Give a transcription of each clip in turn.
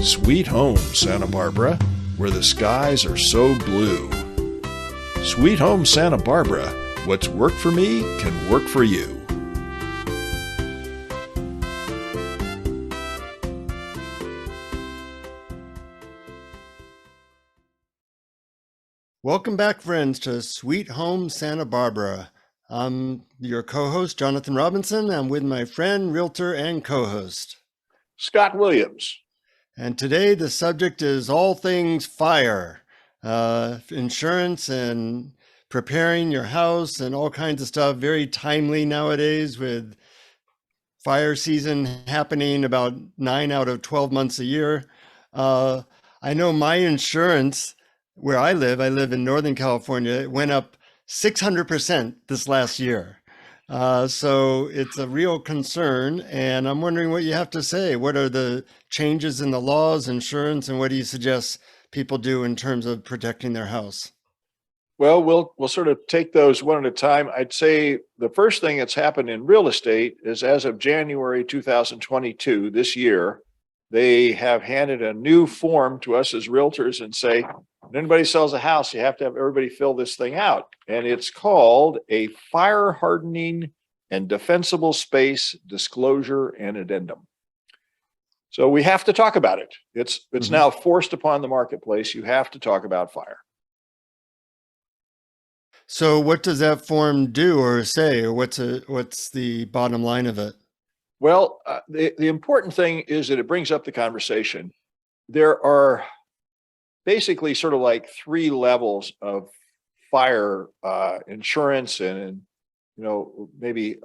Sweet home, Santa Barbara, where the skies are so blue. Sweet home, Santa Barbara, what's worked for me can work for you. Welcome back, friends, to Sweet Home Santa Barbara. I'm your co-host, Jonathan Robinson. I'm with my friend, realtor, and co-host, Scott Williams. And today the subject is all things fire, insurance and preparing your house and all kinds of stuff. Very timely nowadays with fire season happening about 9 out of 12 months a year. I know my insurance where I live in Northern California, it went up 600% this last year. So it's a real concern, and I'm wondering what you have to say. What are the changes in the laws, insurance, and what do you suggest people do in terms of protecting their house? Well, we'll sort of take those one at a time. I'd say the first thing that's happened in real estate is as of January 2022, this year, they have handed a new form to us as realtors and say, when anybody sells a house, you have to have everybody fill this thing out. And it's called a fire hardening and defensible space disclosure and addendum. So we have to talk about it. It's now forced upon the marketplace. You have to talk about fire. So what does that form do or say, or what's the bottom line of it? Well, the important thing is that it brings up the conversation. There are basically sort of like three levels of fire insurance and, maybe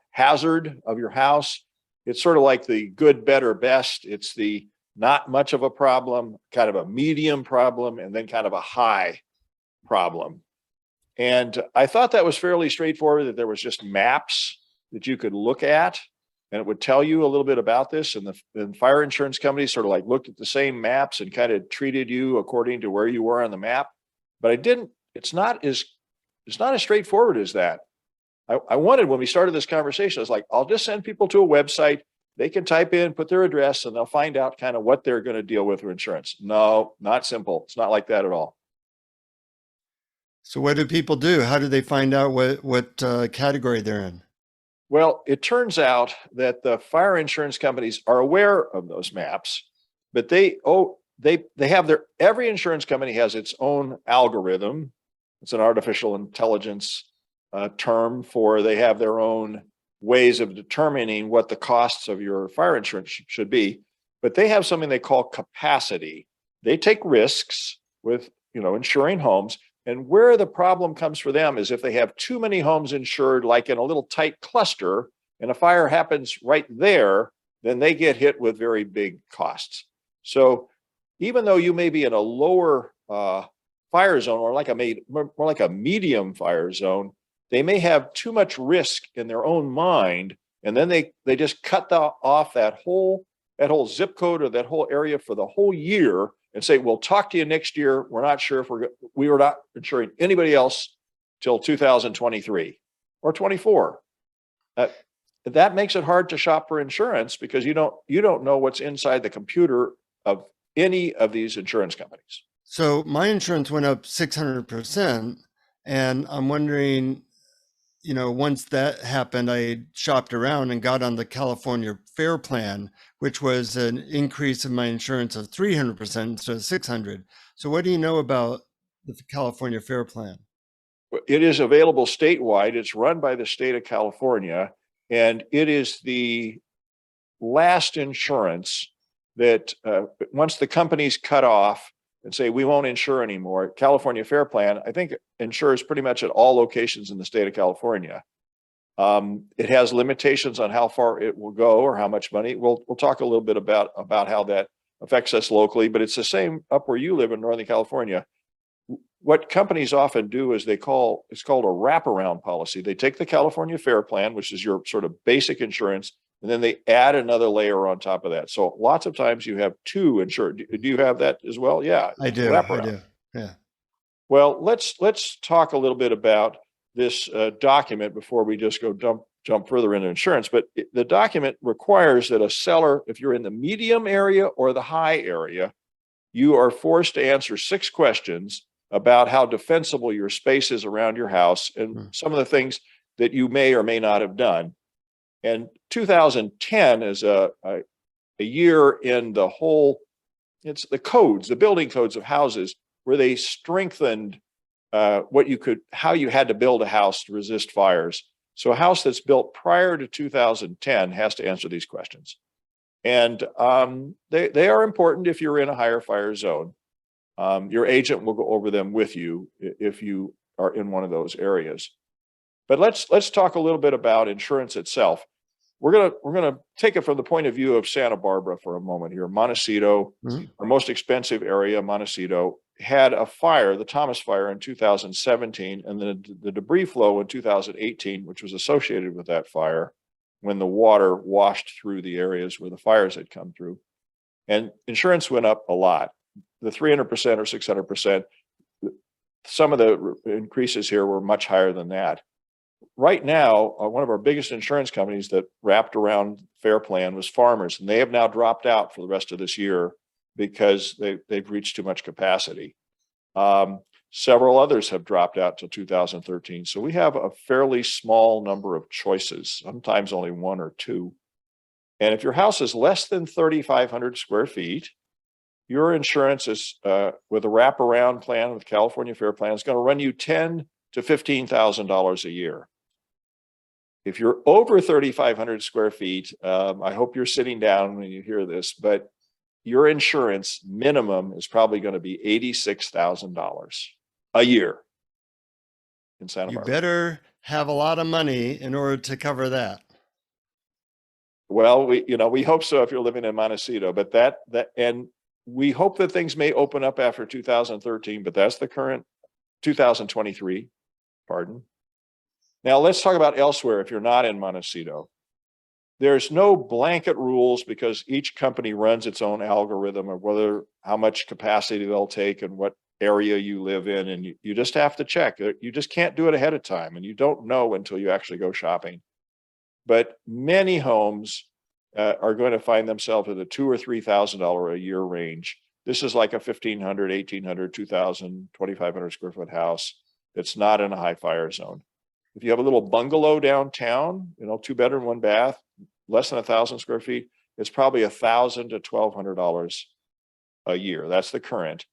hazard of your house. It's sort of like the good, better, best. It's the not much of a problem, kind of a medium problem, and then kind of a high problem. And I thought that was fairly straightforward, that there was just maps that you could look at, and it would tell you a little bit about this. And the fire insurance companies sort of like looked at the same maps and kind of treated you according to where you were on the map. But it's not as straightforward as that. I wanted, when we started this conversation, I was like, I'll just send people to a website. They can type in, put their address, and they'll find out kind of what they're going to deal with insurance. No, not simple. It's not like that at all. So what do people do? How do they find out what category they're in? Well, it turns out that the fire insurance companies are aware of those maps, but they have every insurance company has its own algorithm. It's an artificial intelligence term for, they have their own ways of determining what the costs of your fire insurance should be. But they have something they call capacity. They take risks with, insuring homes. And where the problem comes for them is if they have too many homes insured, like in a little tight cluster, and a fire happens right there, then they get hit with very big costs. So even though you may be in a lower fire zone, or more like a medium fire zone, they may have too much risk in their own mind, and then they just cut off that whole zip code or that whole area for the whole year and say, we'll talk to you next year. We're not sure if we were not insuring anybody else till 2023 or 24. That makes it hard to shop for insurance because you don't know what's inside the computer of any of these insurance companies. So my insurance went up 600%, and I'm wondering, once that happened, I shopped around and got on the California Fair Plan, which was an increase in my insurance of 300% instead of 600. So what do you know about the California Fair Plan? It is available statewide. It's run by the state of California, and it is the last insurance that once the companies cut off and say, we won't insure anymore, California Fair Plan, I think, insures pretty much at all locations in the state of California. It has limitations on how far it will go or how much money. We'll talk a little bit about how that affects us locally, but it's the same up where you live in Northern California. What companies often do is it's called a wraparound policy. They take the California Fair Plan, which is your sort of basic insurance, and then they add another layer on top of that. So lots of times you have two insured. Do you have that as well? Yeah, I do. Yeah. Well, let's talk a little bit about this document before we just go jump further into insurance, but the document requires that a seller, if you're in the medium area or the high area, you are forced to answer 6 questions about how defensible your space is around your house and some of the things that you may or may not have done. And 2010 is a year in the whole, it's the codes, the building codes of houses, where they strengthened how you had to build a house to resist fires. So a house that's built prior to 2010 has to answer these questions. And they are important if you're in a higher fire zone. Your agent will go over them with you if you are in one of those areas. But let's talk a little bit about insurance itself. We're gonna take it from the point of view of Santa Barbara for a moment here. Montecito, our most expensive area, Montecito, had a fire, the Thomas Fire, in 2017, and then the debris flow in 2018, which was associated with that fire, when the water washed through the areas where the fires had come through. And insurance went up a lot, the 300% or 600%. Some of the increases here were much higher than that. Right now, one of our biggest insurance companies that wrapped around Fair Plan was Farmers, and they have now dropped out for the rest of this year because they've reached too much capacity. Several others have dropped out till 2013. So we have a fairly small number of choices, sometimes only 1 or 2. And if your house is less than 3,500 square feet, your insurance is with a wraparound plan with California Fair Plan is going to run you $10,000 to $15,000 a year. If you're over 3,500 square feet, I hope you're sitting down when you hear this, but your insurance minimum is probably going to be $86,000 a year in Santa Barbara. You better have a lot of money in order to cover that. Well, we hope so if you're living in Montecito, but and we hope that things may open up after 2013, but that's the current 2023, pardon. Now let's talk about elsewhere if you're not in Montecito. There's no blanket rules because each company runs its own algorithm of how much capacity they'll take and what area you live in. And you just have to check. You just can't do it ahead of time, and you don't know until you actually go shopping. But many homes are going to find themselves in the $2,000 or $3,000 a year range. This is like a 1,500, 1,800, 2,000, 2,500 square foot house that's not in a high fire zone. If you have a little bungalow downtown, 2-bedroom, 1 bath, less than 1,000 square feet, it's probably $1,000 to $1,200 a year. That's the current.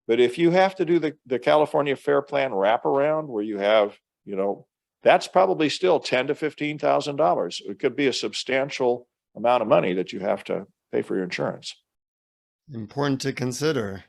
But if you have to do the California Fair Plan wraparound, where you have, that's probably still $10,000 to $15,000. It could be a substantial amount of money that you have to pay for your insurance. Important to consider.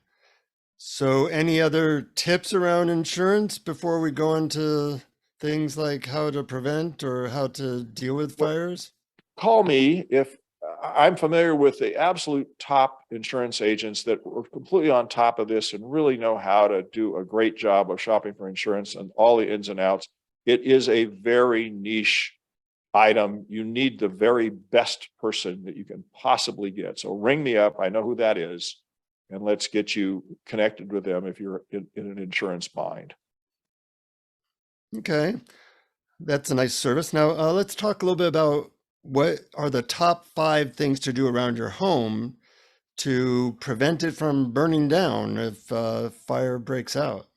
So any other tips around insurance before we go into things like how to prevent or how to deal with fires? Call me if I'm familiar with the absolute top insurance agents that are completely on top of this and really know how to do a great job of shopping for insurance and all the ins and outs. It is a very niche item. You need the very best person that you can possibly get. So ring me up. I know who that is. And let's get you connected with them if you're in an insurance bind. Okay. That's a nice service. Now, let's talk a little bit about what are the top 5 things to do around your home to prevent it from burning down if fire breaks out.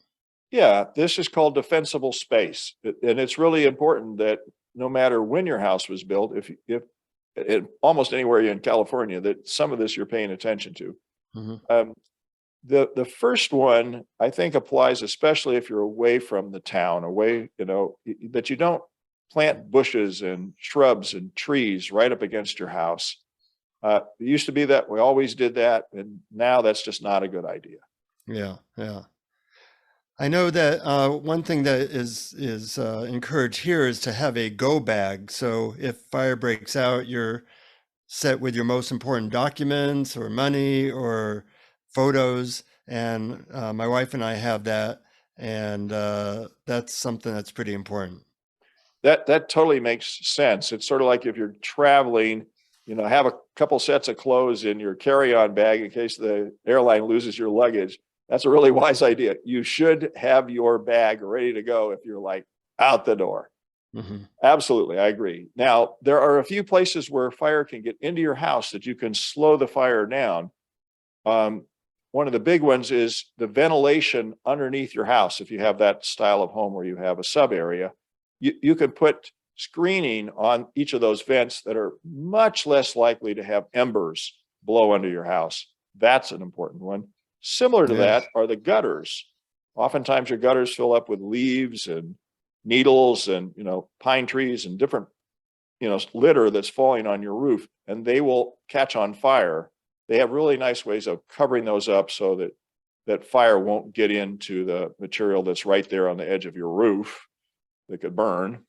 Yeah, this is called defensible space. And it's really important that no matter when your house was built, if almost anywhere in California, that some of this you're paying attention to. Mm-hmm. The first one I think applies especially if you're away from the town, that you don't plant bushes and shrubs and trees right up against your house. It used to be that we always did that, and now that's just not a good idea. Yeah. I know that one thing that is encouraged here is to have a go bag. So if fire breaks out, you're set with your most important documents or money or photos. And my wife and I have that. And that's something that's pretty important. That totally makes sense. It's sort of like if you're traveling, have a couple sets of clothes in your carry-on bag in case the airline loses your luggage. That's a really wise idea. You should have your bag ready to go if you're like out the door. Mm-hmm. Absolutely. I agree. Now, there are a few places where fire can get into your house that you can slow the fire down. One of the big ones is the ventilation underneath your house. If you have that style of home where you have a sub area, you can put screening on each of those vents that are much less likely to have embers blow under your house. That's an important one. Similar to that are the gutters. Oftentimes your gutters fill up with leaves and needles and, pine trees and different, litter that's falling on your roof, and they will catch on fire. They have really nice ways of covering those up so that fire won't get into the material that's right there on the edge of your roof that could burn.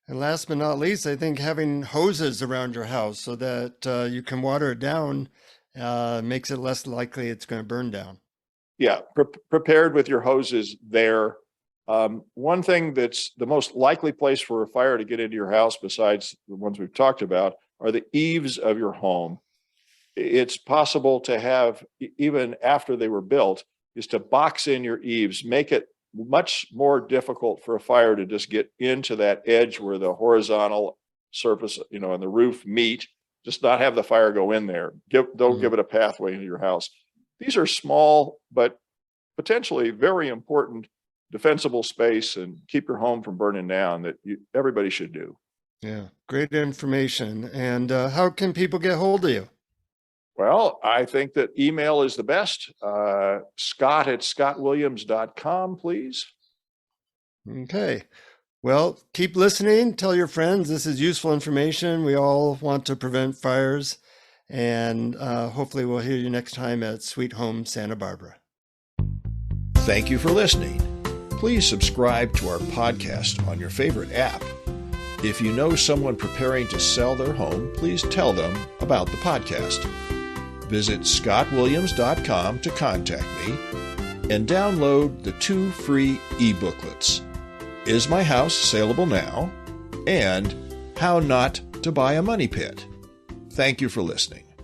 And last but not least, I think having hoses around your house so that you can water it down makes it less likely it's going to burn down. Yeah, prepared with your hoses there. One thing that's the most likely place for a fire to get into your house, besides the ones we've talked about, are the eaves of your home. It's possible to have, even after they were built, is to box in your eaves, make it much more difficult for a fire to just get into that edge where the horizontal surface, and the roof meet. Just not have the fire go in there. Don't give it a pathway into your house. These are small, but potentially very important defensible space and keep your home from burning down that everybody should do. Yeah, great information. And how can people get hold of you? Well, I think that email is the best. Scott@scottwilliams.com, please. Okay. Well, keep listening. Tell your friends this is useful information. We all want to prevent fires. And hopefully we'll hear you next time at Sweet Home Santa Barbara. Thank you for listening. Please subscribe to our podcast on your favorite app. If you know someone preparing to sell their home, please tell them about the podcast. Visit scottwilliams.com to contact me and download the 2 free e-booklets, Is My House Saleable Now? And How Not to Buy a Money Pit. Thank you for listening.